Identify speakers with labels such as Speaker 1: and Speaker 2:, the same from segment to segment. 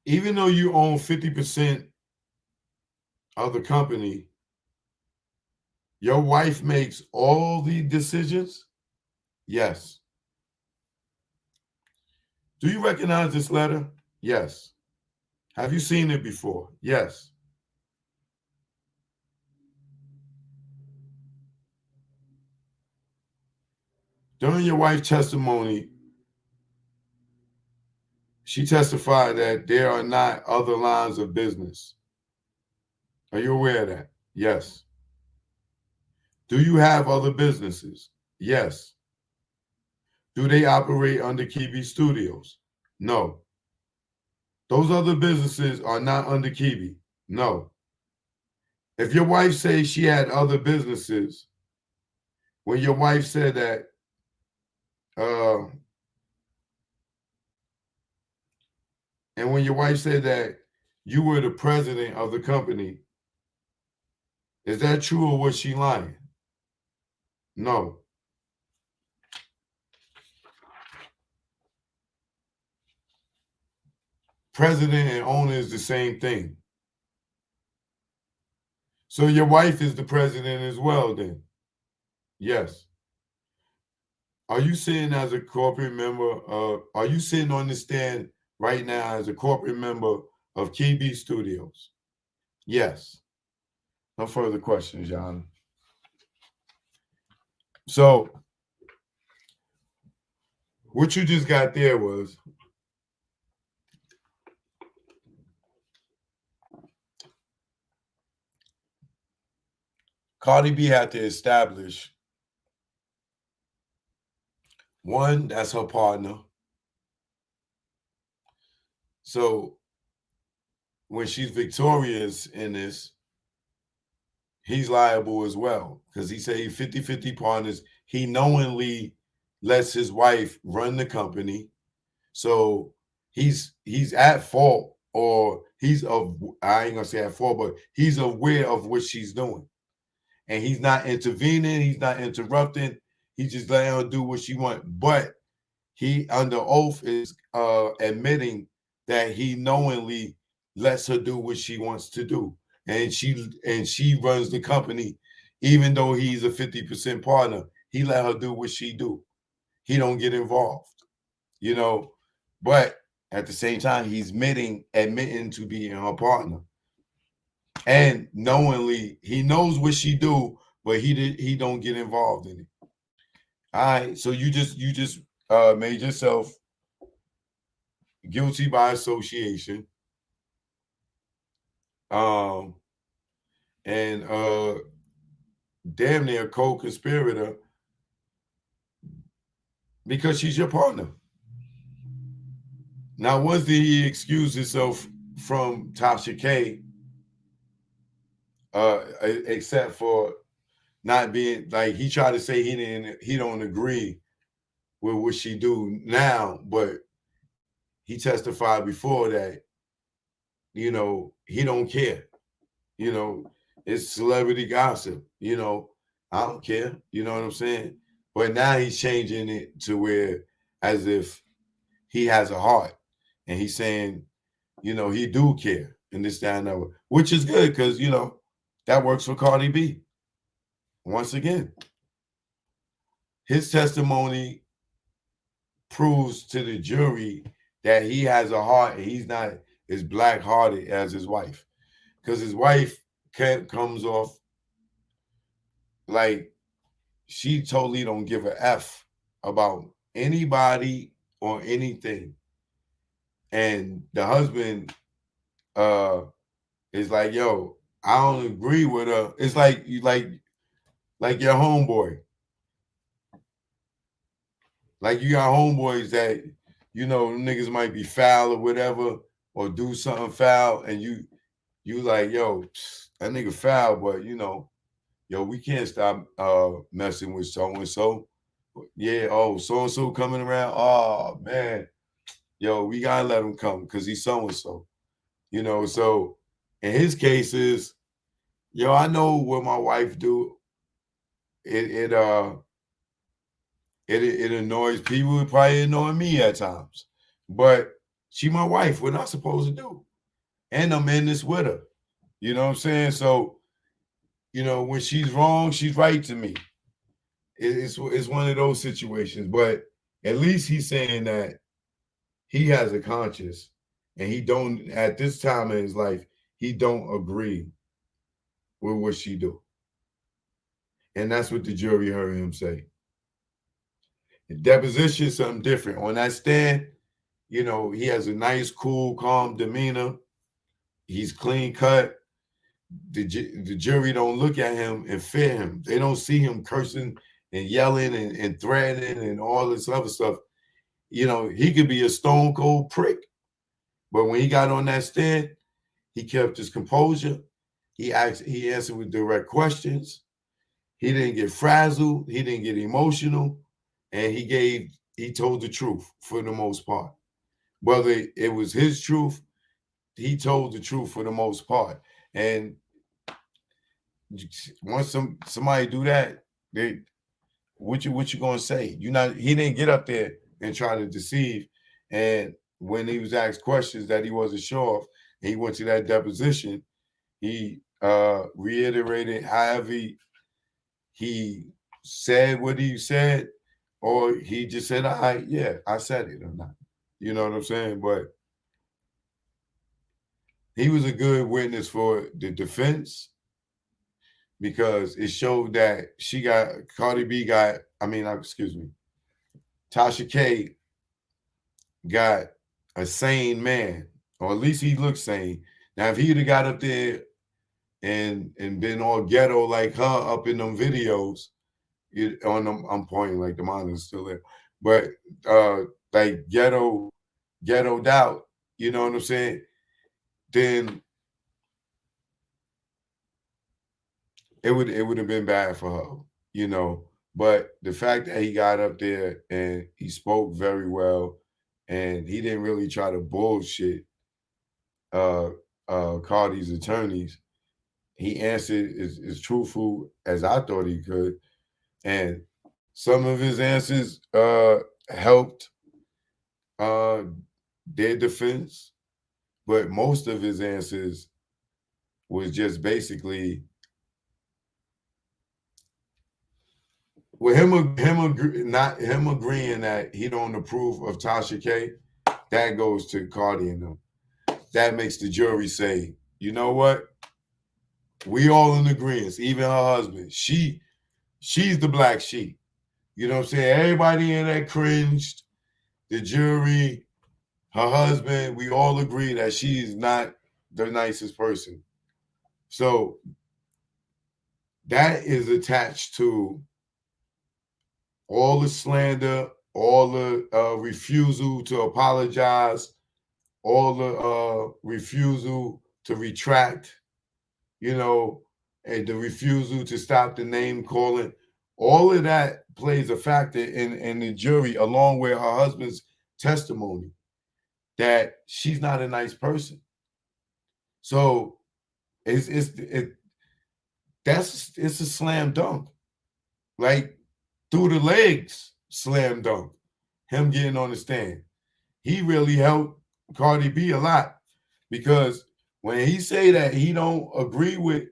Speaker 1: even though you own 50% of the company, your wife makes all the decisions? Yes. Do you recognize this letter? Yes. Have you seen it before? Yes. During your wife's testimony, she testified that there are not other lines of business. Are you aware of that? Yes. Do you have other businesses? Yes. Do they operate under Kebe Studios? No. Those other businesses are not under Kebe. No. If your wife says she had other businesses, when your wife said that, uh, and when your wife said that you were the president of the company, is that true or was she lying? No. President and owner is the same thing. So your wife is the president as well, then? Yes. Are you sitting as a corporate member? Are you sitting on the stand right now as a corporate member of Kebe Studios? Yes. No further questions, John. So what you just got there was Cardi B had to establish one, that's her partner. So when she's victorious in this, he's liable as well because he said he's 50-50 partners. He knowingly lets his wife run the company. So he's at fault, or he's of, I ain't gonna say at fault, but he's aware of what she's doing. And he's not intervening, he's not interrupting, he's just letting her do what she wants. But he under oath is admitting that he knowingly lets her do what she wants to do. And she runs the company, even though he's a 50% partner. He let her do what she do. He don't get involved, you know. But at the same time, he's admitting to being her partner. And knowingly, he knows what she do, but he don't get involved in it. All right. So you just made yourself guilty by association. Um and damn near co-conspirator because she's your partner. Now, once did he excuse himself from Tasha K, except for not being like he tried to say he don't agree with what she do now, but he testified before that, he don't care. It's celebrity gossip, I don't care, you know what I'm saying? But now he's changing it to where as if he has a heart and he's saying, he do care and this, that, and that, which is good because, that works for Cardi B. Once again, his testimony proves to the jury that he has a heart and he's not as black-hearted as his wife. Because his wife comes off like she totally don't give a F about anybody or anything. And the husband is like, yo, I don't agree with her. It's like your homeboy. Like you got homeboys that, niggas might be foul or whatever, or do something foul, and you like, yo, that nigga foul, but yo, we can't stop messing with so and so. Yeah, oh, so and so coming around. Oh man, yo, we gotta let him come because he's so and so. So in his cases, yo, I know what my wife do. It it annoys people. It probably annoy me at times, but She my wife. What am I supposed to do? And I'm in this with her. You know what I'm saying? So, you know, when she's wrong, she's right to me. It's one of those situations. But at least he's saying that he has a conscience, and he don't, at this time in his life, he don't agree with what she do. And that's what the jury heard him say. In deposition, something different. On that stand, you know, he has a nice, cool, calm demeanor. He's clean cut. The jury don't look at him and fear him. They don't see him cursing and yelling and threatening and all this other stuff. You know, he could be a stone cold prick. But when he got on that stand, he kept his composure. He answered with direct questions. He didn't get frazzled. He didn't get emotional. And he told the truth for the most part. Whether it was his truth, he told the truth for the most part. And once somebody do that, what you gonna say? He didn't get up there and try to deceive. And when he was asked questions that he wasn't sure of, and he went to that deposition, he reiterated however he said what he said, or he just said, yeah, I said it or not. You know what I'm saying? But he was a good witness for the defense because it showed that Tasha K got a sane man, or at least he looked sane. Now, if he'd have got up there and been all ghetto like her up in them videos, I'm pointing like the monitor's still there, but like ghettoed out, you know what I'm saying? Then it would have been bad for her, you know. But the fact that he got up there and he spoke very well, and he didn't really try to bullshit Cardi's attorneys. He answered as truthful as I thought he could, and some of his answers helped their defense, but most of his answers was just basically with him agreeing that he don't approve of Tasha K. That goes to Cardi and them. That makes the jury say, you know what? We all in agreement, even her husband. She's the black sheep. You know what I'm saying? Everybody in that cringed. The jury, her husband, we all agree that she's not the nicest person. So that is attached to all the slander, all the refusal to apologize, all the refusal to retract, you know, and the refusal to stop the name calling. All of that plays a factor in the jury, along with her husband's testimony that she's not a nice person. So it's a slam dunk, like through the legs, slam dunk. Him getting on the stand, he really helped Cardi B a lot, because when he say that he don't agree with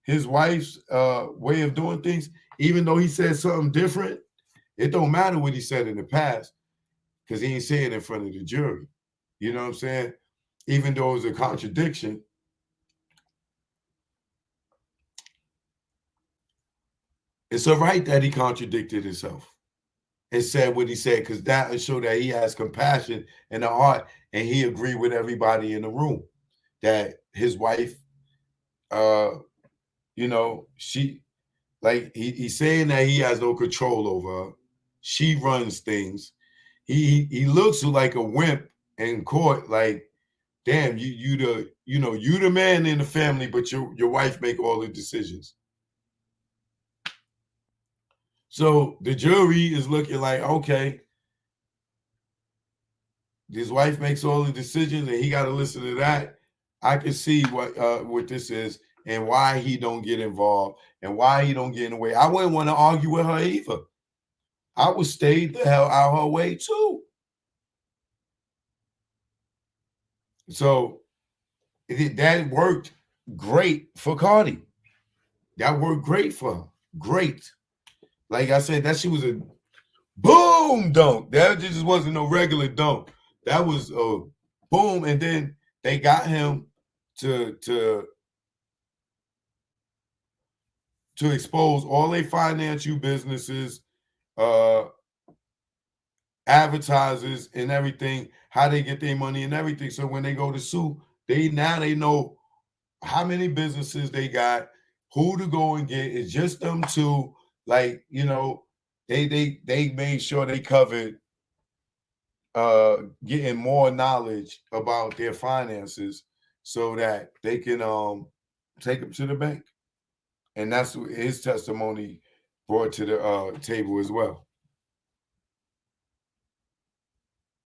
Speaker 1: his wife's way of doing things, even though he said something different, it don't matter what he said in the past because he ain't saying it in front of the jury. You know what I'm saying? Even though it was a contradiction, it's all right that he contradicted himself and said what he said, because that will show that he has compassion in the heart, and he agreed with everybody in the room that his wife, you know, she, like he's saying that he has no control over her. She runs things. He looks like a wimp in court, like, damn, you the man in the family, but your wife make all the decisions. So the jury is looking like, okay, his wife makes all the decisions and he got to listen to that. I can see what this is and why he don't get involved and why he don't get in the way. I wouldn't want to argue with her either. I would stay the hell out her way too. So that worked great for Cardi. That worked great for her. Great. Like I said, that shit was a boom dunk. That just wasn't no regular dunk. That was a boom. And then they got him to expose all their financial businesses, advertisers and everything, how they get their money and everything. So when they go to sue, they know how many businesses they got, who to go and get. It's just them two. Like, you know, they made sure they covered getting more knowledge about their finances so that they can take them to the bank. And that's what his testimony brought to the table as well.